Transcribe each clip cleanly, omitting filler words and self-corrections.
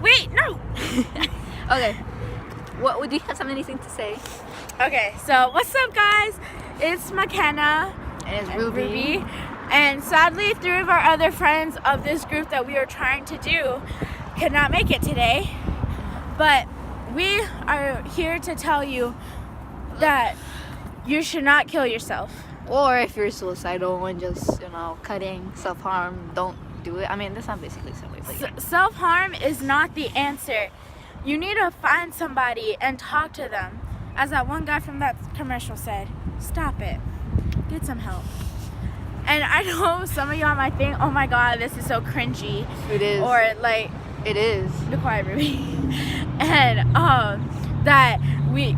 wait, no. Okay. What would you have anything to say? Okay, so what's up, guys? It's McKenna And it's Ruby. And sadly, 3 of our other friends of this group that we are trying to do could not make it today. But we are here to tell you that you should not kill yourself. Or if you're suicidal and just, cutting, self-harm, don't do it. I mean, that's not basically the same way. But yeah. Self-harm is not the answer. You need to find somebody and talk to them. As that one guy from that commercial said, stop it. Get some help. And I know some of y'all might think, oh my God, this is so cringy. It is. Or like, it is. Be quiet, Ruby. And that we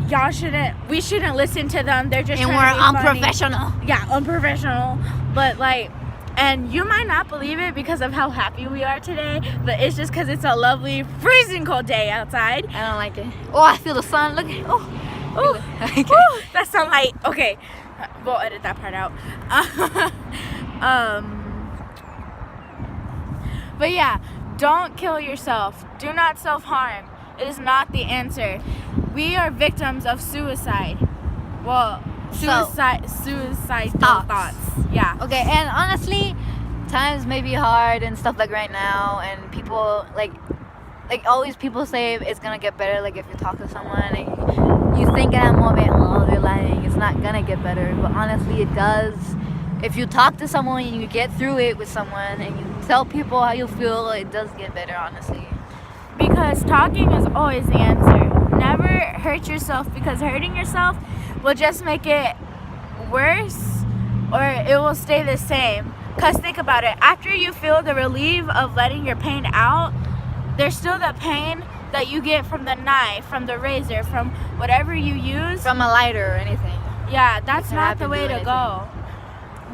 shouldn't listen to them. They're just and trying we're to be unprofessional. Funny. Yeah, unprofessional. But like, and you might not believe it because of how happy we are today, but it's just because it's a lovely, freezing cold day outside. I don't like it. Oh, I feel the sun. Look. Oh, okay. That's sunlight. Okay, we'll edit that part out. But yeah, don't kill yourself. Do not self-harm. It is not the answer. We are victims of suicide. Well, suicidal thoughts. Yeah. Okay, and honestly, times may be hard and stuff like right now, and people like always people say it's gonna get better. Like if you talk to someone and you think in that moment, oh, they're lying, it's not gonna get better. But honestly, it does. If you talk to someone and you get through it with someone and you tell people how you feel, it does get better, honestly. Because talking is always the answer. Never hurt yourself, because hurting yourself will just make it worse, or it will stay the same. Because think about it, after you feel the relief of letting your pain out, there's still the pain that you get from the knife, from the razor, from whatever you use. From a lighter or anything. Yeah, that's not the way to go.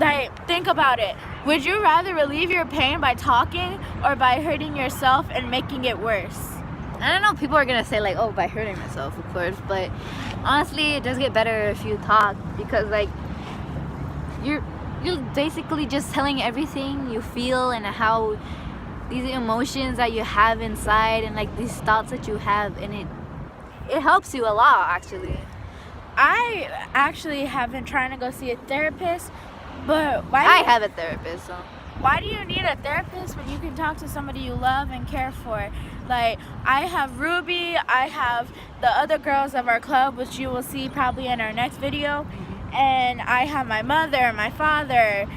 Like, think about it. Would you rather relieve your pain by talking or by hurting yourself and making it worse? I don't know, people are gonna say like, oh, by hurting myself, of course, but honestly, it does get better if you talk, because like you're basically just telling everything you feel and how these emotions that you have inside and like these thoughts that you have, and it helps you a lot, actually. I actually have been trying to go see a therapist, but I have a therapist, so why do you need a therapist when you can talk to somebody you love and care for? Like, I have Ruby, I have the other girls of our club, which you will see probably in our next video, and I have my mother, my father.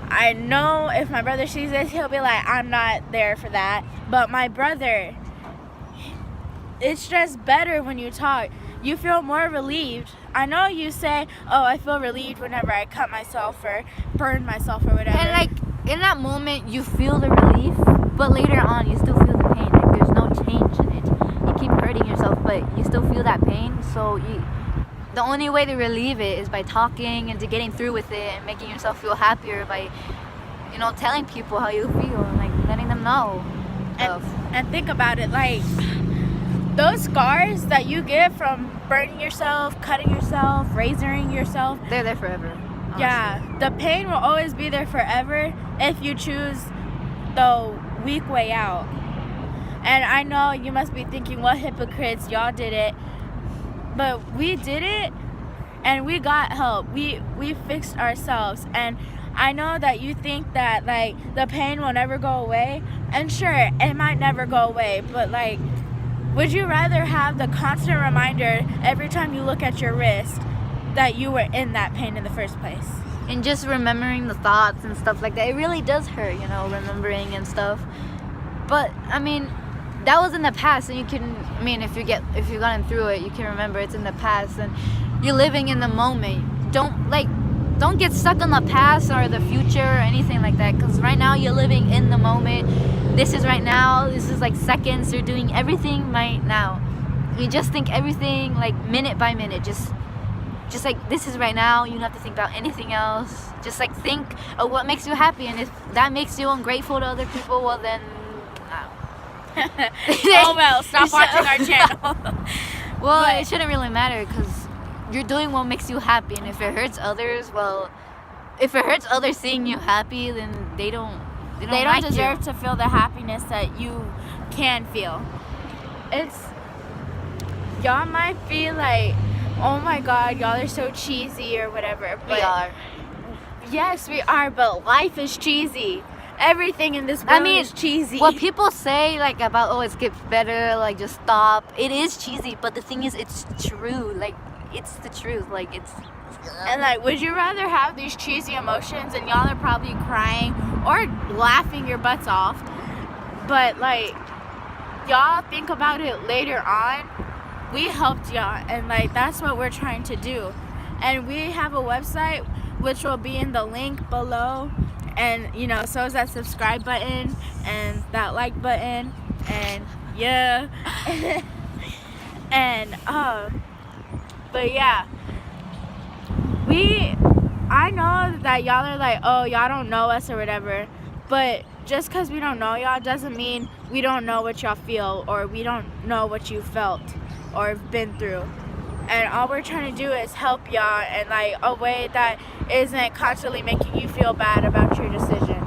I know if my brother sees this, he'll be like, I'm not there for that. But my brother, it's just better when you talk. You feel more relieved. I know you say, oh, I feel relieved whenever I cut myself or burn myself or whatever. And like, in that moment, you feel the relief, but later on, you still feel the pain. Like, there's no change in it. You keep hurting yourself, but you still feel that pain. So the only way to relieve it is by talking and to getting through with it and making yourself feel happier by, telling people how you feel and like letting them know. And think about it, like, those scars that you get from burning yourself, cutting yourself, razoring yourself, they're there forever. Honestly. Yeah, the pain will always be there forever if you choose the weak way out. And I know you must be thinking, what hypocrites, y'all did it. But we did it, and we got help. We fixed ourselves. And I know that you think that, like, the pain will never go away. And sure, it might never go away. But, like, would you rather have the constant reminder every time you look at your wrist that you were in that pain in the first place? And just remembering the thoughts and stuff like that, it really does hurt, remembering and stuff. But I mean, that was in the past, and you can, if you've gotten through it, you can remember it's in the past, and you're living in the moment. Don't get stuck on the past or the future or anything like that, because right now you're living in the moment. This is right now. This is like seconds. You're doing everything right now. You just think everything like minute by minute. Just like, this is right now. You don't have to think about anything else. Just like think of what makes you happy, and if that makes you ungrateful to other people, well then, oh well, stop watching our channel. Well, it shouldn't really matter, because you're doing what makes you happy, and if it hurts others, well, if it hurts others seeing you happy, then they don't deserve to feel the happiness that you can feel. y'all might be like, oh my god, y'all are so cheesy or whatever. But We are. yes, we are, but life is cheesy. Everything in this world is cheesy. What people say like about, oh, it gets better, like just stop. It is cheesy, but the thing is, it's true. Like, it's the truth. Like, it's. And like, would you rather have these cheesy emotions and y'all are probably crying or laughing your butts off, but like, y'all think about it later on? We helped y'all, and like, that's what we're trying to do. And we have a website which will be in the link below, and you know, so is that subscribe button and that like button, and yeah. And but yeah, I know that y'all are like, oh, y'all don't know us or whatever, but just because we don't know y'all doesn't mean we don't know what y'all feel, or we don't know what you felt or have been through. And all we're trying to do is help y'all in like a way that isn't constantly making you feel bad about your decision.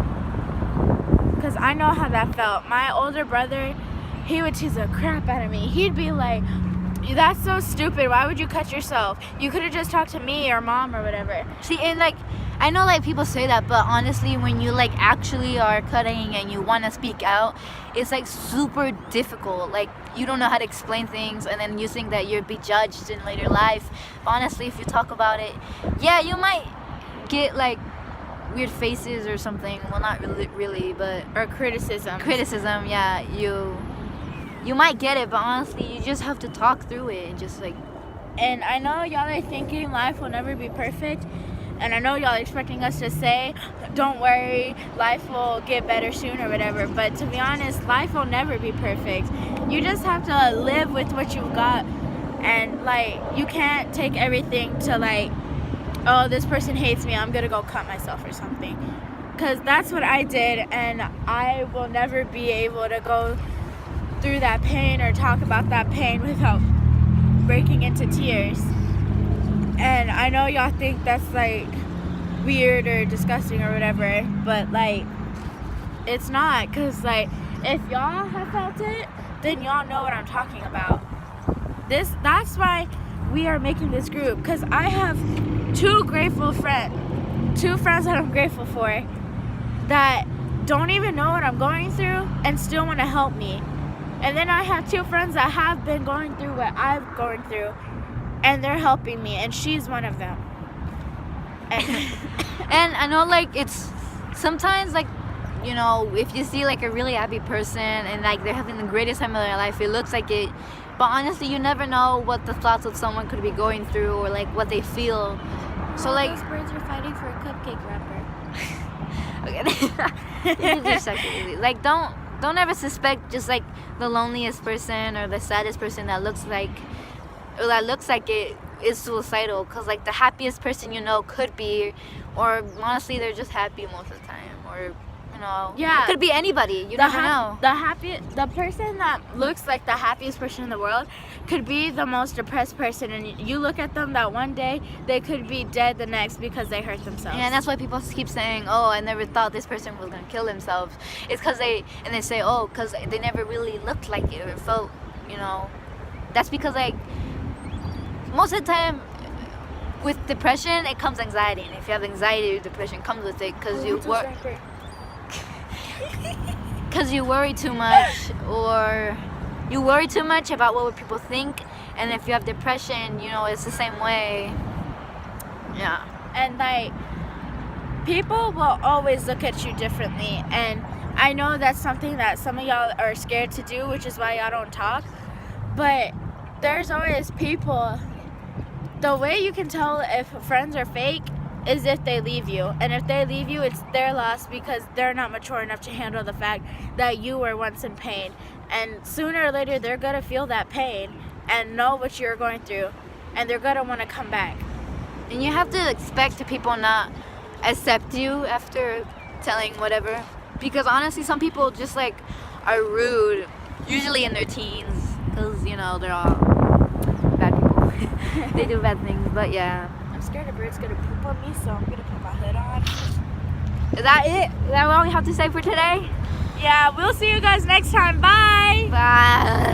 Because I know how that felt. My older brother, he would tease the crap out of me. He'd be like, that's so stupid. Why would you cut yourself? You could have just talked to me or mom or whatever. See, and like, I know like people say that, but honestly, when you like actually are cutting and you want to speak out, it's like super difficult. Like, you don't know how to explain things, and then you think that you'll be judged in later life. But honestly, if you talk about it, yeah, you might get like weird faces or something. Well, not really, but Or criticism. criticism. Yeah, you might get it, but honestly, you just have to talk through it and just like. And I know y'all are thinking life will never be perfect. And I know y'all are expecting us to say, don't worry, life will get better soon or whatever. But to be honest, life will never be perfect. You just have to live with what you've got. And like, you can't take everything to like, oh, this person hates me, I'm gonna go cut myself or something. Because that's what I did, and I will never be able to go through that pain or talk about that pain without breaking into tears. And I know y'all think that's like weird or disgusting or whatever, but like, it's not. Because like, if y'all have felt it, then y'all know what I'm talking about. That's why we are making this group, because I have two friends that I'm grateful for that don't even know what I'm going through and still want to help me. And then I have two friends that have been going through what I'm going through, and they're helping me, and she's one of them. And I know, like, it's sometimes, like, you know, if you see, like, a really happy person and, like, they're having the greatest time of their life, it looks like it. But honestly, you never know what the thoughts of someone could be going through or, like, what they feel. So, like... Those birds are fighting for a cupcake wrapper. Okay. You just suck it easy. Like, don't ever suspect just, like, the loneliest person or the saddest person that looks like it is suicidal, because like the happiest person you know could be, or honestly they're just happy most of the time, or you know, Yeah. it could be anybody. You never know. The person that looks like the happiest person in the world could be the most depressed person, and you look at them that one day they could be dead the next because they hurt themselves. Yeah, and that's why people keep saying, oh, I never thought this person was gonna kill themselves. It's because they say, oh, because they never really looked like it or felt, you know. That's because, like, most of the time with depression it comes anxiety, and if you have anxiety, depression comes with it, because you worry too much, or you worry too much about what would people think. And if you have depression, you know, it's the same way. Yeah. And like, people will always look at you differently, and I know that's something that some of y'all are scared to do, which is why y'all don't talk. But there's always people. The way you can tell if friends are fake is if they leave you. And if they leave you, it's their loss, because they're not mature enough to handle the fact that you were once in pain. And sooner or later, they're going to feel that pain and know what you're going through. And they're going to want to come back. And you have to expect people not accept you after telling whatever. Because honestly, some people just like are rude, usually in their teens. Because, you know, they're all bad people. They do bad things, but yeah. I'm scared a bird's going to poop on me, so I'm going to put my hood on. Is that it? Is that all we have to say for today? Yeah, we'll see you guys next time. Bye! Bye.